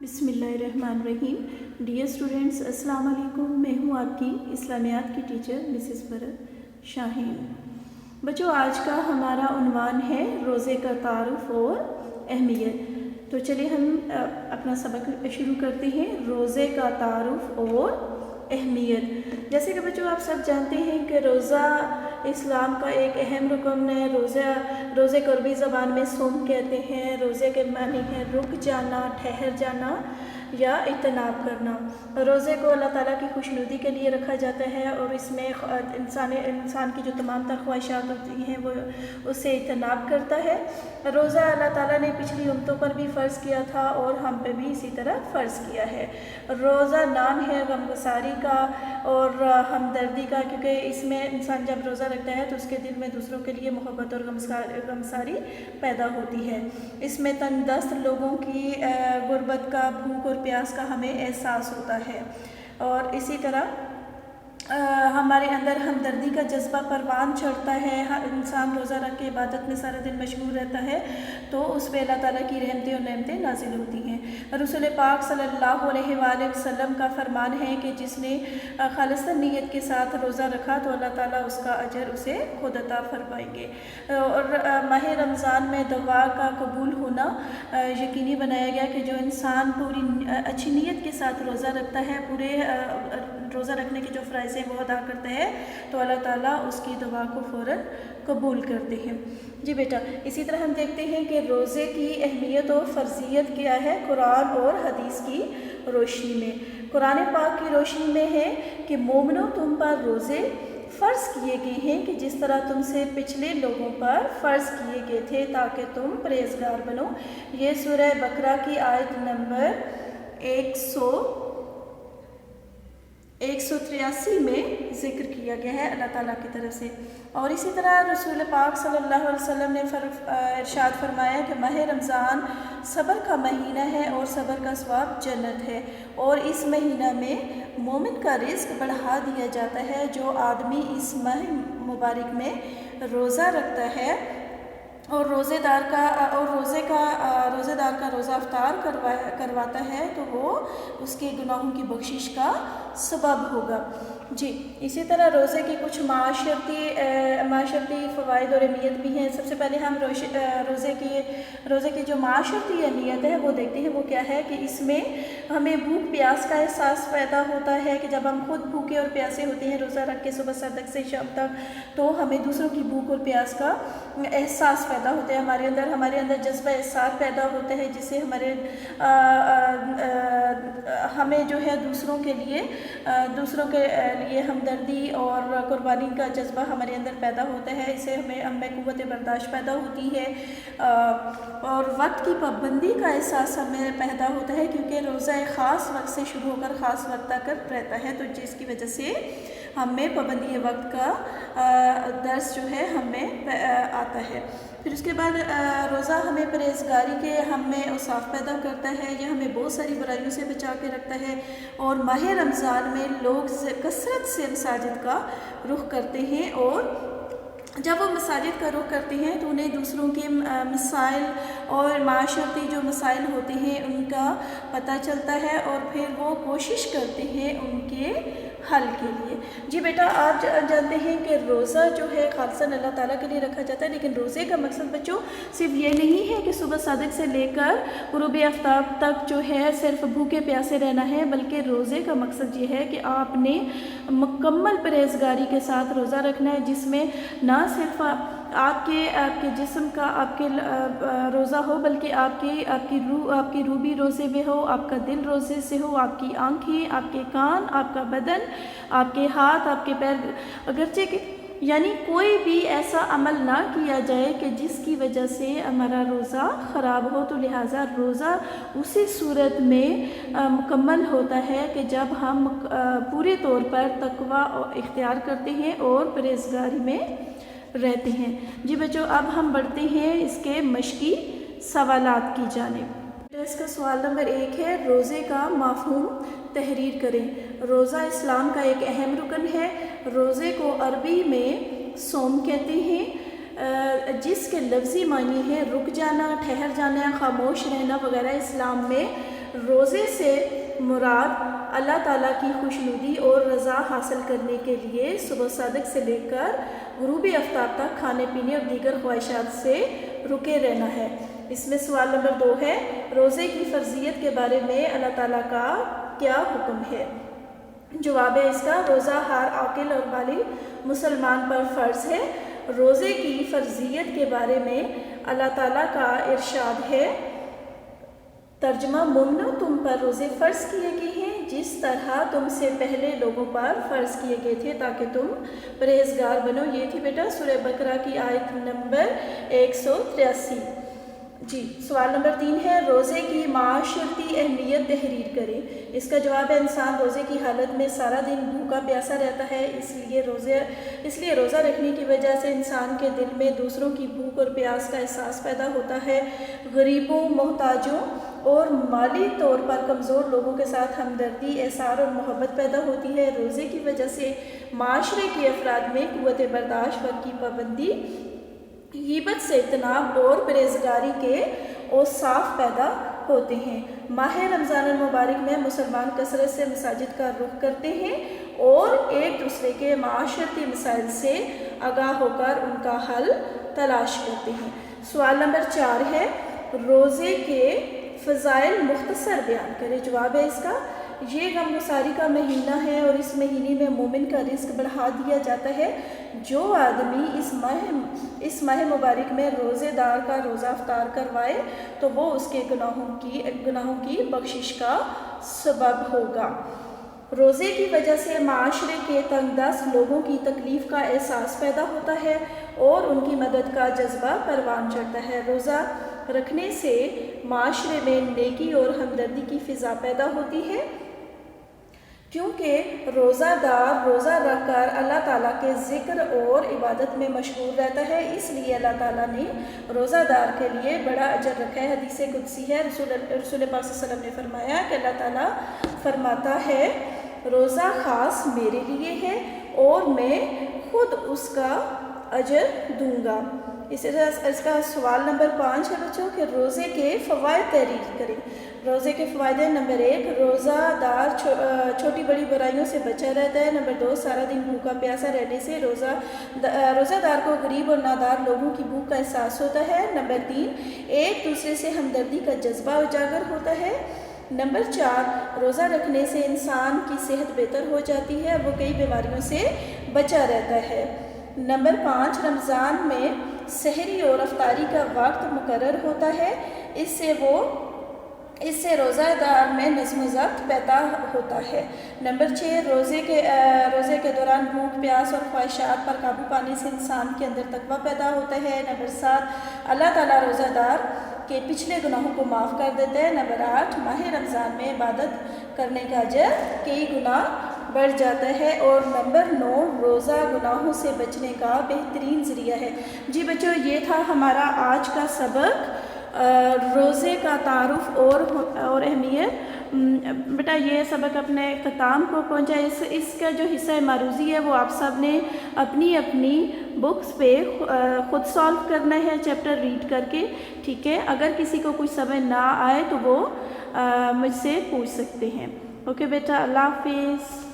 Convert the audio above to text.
बिस्मिल्लाहिर्रहमानिर्रहीम। Dear students, अस्सलाम वालेकुम। मैं हूँ आपकी इस्लामियात की टीचर मिसेस भरत शाहीन। बच्चों, आज का हमारा उन्वान है रोज़े का तारुफ और अहमियत। तो चलिए हम अपना सबक शुरू करते हैं। रोज़े का तारुफ और अहमियत। जैसे कि बच्चों आप सब जानते हैं कि रोज़ा इस्लाम का एक अहम रुकन है। रोज़े को अरबी ज़बान में सोम कहते हैं। रोज़े के मानी है रुक जाना, ठहर जाना या इतनाब करना। रोज़े को अल्लाह ताला की खुशनुदी के लिए रखा जाता है और इसमें इंसान की जो तमाम तर ख्वाहिशात होती हैं वो उससे इतनाब करता है। रोज़ा अल्लाह ताला ने पिछली उम्मतों पर भी फ़र्ज़ किया था और हम पे भी इसी तरह फ़र्ज़ किया है। रोज़ा नाम है गमगुसारी का और हमदर्दी का, क्योंकि इसमें इंसान जब रोज़ा रखता है तो उसके दिल में दूसरों के लिए मोहब्बत और गमसारी पैदा होती है। इसमें तंगदस्त लोगों की गुर्बत का, भूख और प्यास का हमें एहसास होता है और इसी तरह हमारे अंदर हमदर्दी का जज्बा परवान चढ़ता है। इंसान रोज़ा रख के इबादत में सारा दिन मशगूल रहता है तो उस पर अल्लाह ताला की रहमतें और नेमतें नाजिल होती हैं। रसूल पाक सल्लल्लाहु अलैहि वसल्लम का फरमान है कि जिसने खालिसन नीयत के साथ रोज़ा रखा तो अल्लाह ताला उसका अजर उसे खुद अता फरमाएंगे। और माह रमज़ान में दुआ का कबूल होना यकीनी बनाया गया कि जो इंसान पूरी अच्छी नीयत के साथ रोज़ा रखता है, पूरे रोज़ा रखने के जो फ़राइज़ हैं वो अदा करता है तो अल्लाह ताला उसकी दुआ को फ़ौरन कबूल करते हैं। जी बेटा, इसी तरह हम देखते हैं कि रोज़े की अहमियत और फ़र्ज़ियत क्या है कुरान और हदीस की रोशनी में। कुरान पाक की रोशनी में है कि मोमिनो तुम पर रोज़े फ़र्ज़ किए गए हैं कि जिस तरह तुमसे पिछले लोगों पर फ़र्ज़ किए गए थे ताकि तुम परहेज़गार बनो। ये सूरह बकरा की आयत नंबर 183 में ज़िक्र किया गया है अल्लाह ताला की तरफ से। और इसी तरह रसूल पाक सल्लल्लाहु अलैहि वसल्लम ने इरशाद फरमाया कि माह रमज़ान सब्र का महीना है और सब्र का सवाब जन्नत है और इस महीना में मोमिन का रिज़्क बढ़ा दिया जाता है। जो आदमी इस माह मुबारक में रोज़ा रखता है और रोज़ेदार का रोज़ा अफ्तार करवाता है तो वो उसके गुनाहों की बख्शिश का सबब होगा। जी, इसी तरह रोज़े की कुछ माशरती फ़वाइद और अहमियत भी हैं। सबसे पहले हम रोज़े की जो माशरती अहमियत है वो देखते हैं। वो क्या है कि इसमें हमें भूख प्यास का एहसास पैदा होता है कि जब हम खुद भूखे और प्यासे होते हैं रोज़ा रख के सुबह सदक से शाम तक, तो हमें दूसरों की भूख और प्यास का एहसास पैदा होता है। हमारे अंदर जज्बा एहसास पैदा होता है जिससे हमें जो है दूसरों के लिए हमदर्दी और कुर्बानी का जज्बा हमारे अंदर पैदा होता है। इससे हमें कुव्वत बर्दाश्त पैदा होती है और वक्त की पाबंदी का एहसास हमें पैदा होता है, क्योंकि रोज़ा एक ख़ास वक्त से शुरू होकर ख़ास वक्त तक रहता है, तो जिसकी वजह से हमें पाबंदी वक्त का दर्स जो है हमें आता है। फिर उसके बाद रोज़ा हमें परहेज़गारी के हमें औसाफ पैदा करता है। यह हमें बहुत सारी बुराइयों से बचा के रखता है और माह रमज़ान में लोग कसरत से मसाजिद का रुख करते हैं और जब वो मसाजिद का रुख करते हैं तो उन्हें दूसरों के मसाइल और माशरती जो मसाइल होते हैं उनका पता चलता है और फिर वो कोशिश करते हैं उनके हल के लिए। जी बेटा, आप जानते हैं कि रोज़ा जो है खालिसन अल्लाह ताला के लिए रखा जाता है, लेकिन रोज़े का मकसद बच्चों सिर्फ ये नहीं है कि सुबह सादिक से लेकर गुरूब आफ्ताब तक जो है सिर्फ भूखे प्यासे रहना है, बल्कि रोज़े का मकसद ये है कि आपने मुकम्मल परहेज़गारी के साथ रोज़ा रखना है, जिसमें ना सिर्फ आपके जिस्म का रोज़ा हो, बल्कि आपकी रूह भी रोज़े में हो, आपका दिल रोज़े से हो, आपकी आँखें, आपके कान, आपका बदन, आपके हाथ, आपके पैर, अगरचे के यानी कोई भी ऐसा अमल ना किया जाए कि जिसकी वजह से हमारा रोज़ा ख़राब हो। तो लिहाजा रोज़ा उसी सूरत में मुकम्मल होता है कि जब हम पूरे तौर पर तकवा इख्तियार करते हैं और परहेज़गारी में रहते हैं। जी बच्चों, अब हम बढ़ते हैं इसके मश्की सवालात की जानिब। इसका सवाल नंबर 1 है, रोज़े का मफ़हूम तहरीर करें। रोज़ा इस्लाम का एक अहम रुकन है। रोज़े को अरबी में सोम कहते हैं, जिसके लफ्ज़ी मानी है रुक जाना, ठहर जाना, खामोश रहना वगैरह। इस्लाम में روزے سے مراد اللہ تعالیٰ کی خوشنودی اور رضا حاصل کرنے کے لیے صبح صادق سے لے کر غروب آفتاب تک کھانے پینے اور دیگر خواہشات سے رکے رہنا ہے۔ اس میں سوال نمبر 2 ہے، روزے کی فرضیت کے بارے میں اللہ تعالیٰ کا کیا حکم ہے؟ جواب ہے اس کا، روزہ ہر عاقل اور بالغ مسلمان پر فرض ہے۔ روزے کی فرضیت کے بارے میں اللہ تعالیٰ کا ارشاد ہے، ترجمہ مومنو، تم پر روزے فرض کیے گئے ہیں جس طرح تم سے پہلے لوگوں پر فرض کیے گئے تھے تاکہ تم پرہیزگار بنو۔ یہ تھی بیٹا سورہ بقرہ کی آیت نمبر 183۔ جی سوال نمبر 3 ہے، روزے کی معاشرتی اہمیت تحریر کریں۔ اس کا جواب ہے، انسان روزے کی حالت میں سارا دن بھوکا پیاسا رہتا ہے، اس لیے روزہ رکھنے کی وجہ سے انسان کے دل میں دوسروں کی بھوک اور پیاس کا احساس پیدا ہوتا ہے۔ غریبوں، محتاجوں اور مالی طور پر کمزور لوگوں کے ساتھ ہمدردی، احسان اور محبت پیدا ہوتی ہے۔ روزے کی وجہ سے معاشرے کے افراد میں قوت برداشت، وقت کی پابندی، غیبت سے اجتناب اور پرہیزگاری کے اوصاف پیدا ہوتے ہیں۔ ماہ رمضان المبارک میں مسلمان کثرت سے مساجد کا رخ کرتے ہیں اور ایک دوسرے کے معاشرتی مسائل سے آگاہ ہو کر ان کا حل تلاش کرتے ہیں۔ سوال نمبر 4 ہے، روزے کے فضائل مختصر بیان کریں۔ جواب ہے اس کا، یہ غم گساری کا مہینہ ہے اور اس مہینے میں مومن کا رزق بڑھا دیا جاتا ہے۔ جو آدمی اس ماہ مبارک میں روزے دار کا روزہ افطار کروائے تو وہ اس کے گناہوں کی بخشش کا سبب ہوگا۔ روزے کی وجہ سے معاشرے کے تنگ دست لوگوں کی تکلیف کا احساس پیدا ہوتا ہے اور ان کی مدد کا جذبہ پروان چڑھتا ہے۔ روزہ رکھنے سے معاشرے میں نیکی اور ہمدردی کی فضا پیدا ہوتی ہے، کیونکہ روزہ دار روزہ رکھ کر اللہ تعالیٰ کے ذکر اور عبادت میں مشغول رہتا ہے، اس لیے اللہ تعالیٰ نے روزہ دار کے لیے بڑا اجر رکھا ہے۔ حدیث قدسی ہے، رسول پاک صلی اللہ علیہ وسلم نے فرمایا کہ اللہ تعالیٰ فرماتا ہے، روزہ خاص میرے لیے ہے اور میں خود اس کا اجر دوں گا۔ اس کا سوال نمبر 5 ہے بچوں کہ روزے کے فوائد تحریر کریں۔ روزے کے فوائد نمبر 1، روزہ دار چھوٹی بڑی برائیوں سے بچا رہتا ہے۔ نمبر 2، سارا دن بھوکا پیاسا رہنے سے روزہ دار کو غریب اور نادار لوگوں کی بھوک کا احساس ہوتا ہے۔ نمبر 3، ایک دوسرے سے ہمدردی کا جذبہ اجاگر ہوتا ہے۔ نمبر 4، روزہ رکھنے سے انسان کی صحت بہتر ہو جاتی ہے، وہ کئی بیماریوں سے بچا رہتا ہے۔ نمبر 5، رمضان میں سحری اور افطاری کا وقت مقرر ہوتا ہے، اس سے روزہ دار میں نظم و ضبط پیدا ہوتا ہے۔ نمبر 6، روزے کے دوران بھوک پیاس اور خواہشات پر قابو پانے سے انسان کے اندر تقویٰ پیدا ہوتا ہے۔ نمبر 7، اللہ تعالیٰ روزہ دار کے پچھلے گناہوں کو معاف کر دیتا ہے۔ نمبر 8، ماہ رمضان میں عبادت کرنے کا اجر کئی گنا بڑھ جاتا ہے۔ اور نمبر 9، روزہ گناہوں سے بچنے کا بہترین ذریعہ ہے۔ جی بچوں، یہ تھا ہمارا آج کا سبق، روزے کا تعارف اور اہمیت۔ بیٹا یہ سبق اپنے اختتام کو پہنچا۔ اس کا جو حصہ معروضی ہے وہ آپ سب نے اپنی بکس پہ خود سالو کرنا ہے، چیپٹر ریڈ کر کے، ٹھیک ہے۔ اگر کسی کو کچھ سمجھ نہ آئے تو وہ مجھ سے پوچھ سکتے ہیں۔ اوکے بیٹا، اللہ حافظ۔